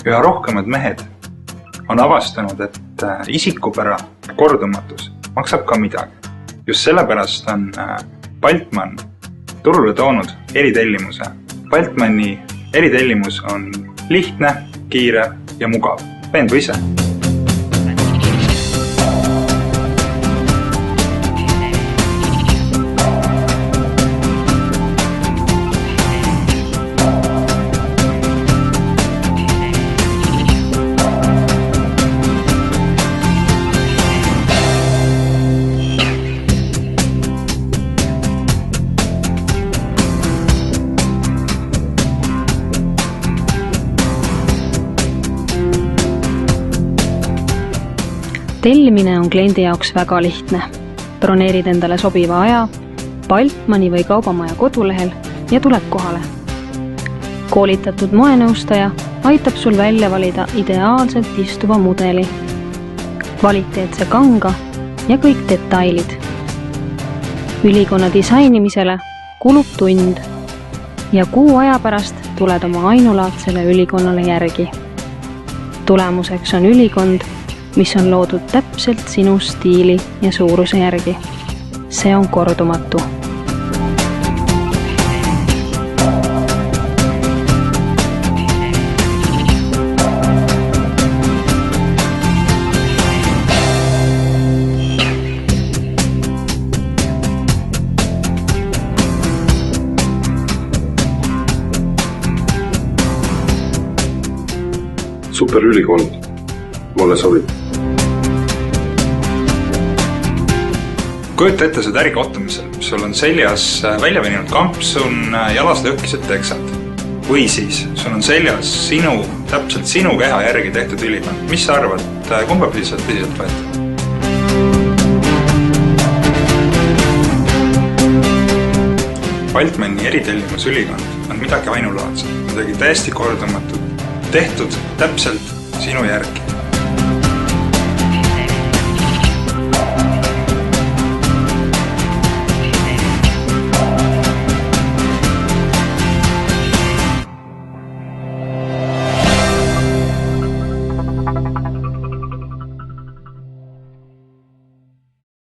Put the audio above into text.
Üha rohkemad mehed on avastanud, et isikupära ja kordumatus maksab ka midagi. Just sellepärast on Baltman turule toonud eritellimuse. Baltmani eritellimus on lihtne, kiire ja mugav. Veendu ise. Tellimine on kliendi jaoks väga lihtne. Broneerid endale sobiva aja, Baltmani või kaubamaja kodulehel ja tuleb kohale. Koolitatud moenõustaja aitab sul välja valida ideaalselt istuva mudeli, kvaliteetse kanga ja kõik detailid. Ülikonna disainimisele kulub tund ja kuu aja pärast tuled oma ainulaadsele ülikonnale järgi. Tulemuseks on ülikond, mis on loodud täpselt sinu stiili ja suuruse järgi. See on kordumatu. Super ülikond. Mulle sobib. Kujuta ette seda ärikohtumisel. Sul on seljas väljaveninud kampsun, jalas lõhkised teksad. Või siis sul on seljas täpselt sinu keha järgi tehtud ülikond. Mis sa arvad, kumba pidi sa tõsiselt võeta? Baltmani eritellimus ülikond on midagi ainulaadset, midagi täiesti kordumatut, tehtud täpselt sinu järgi.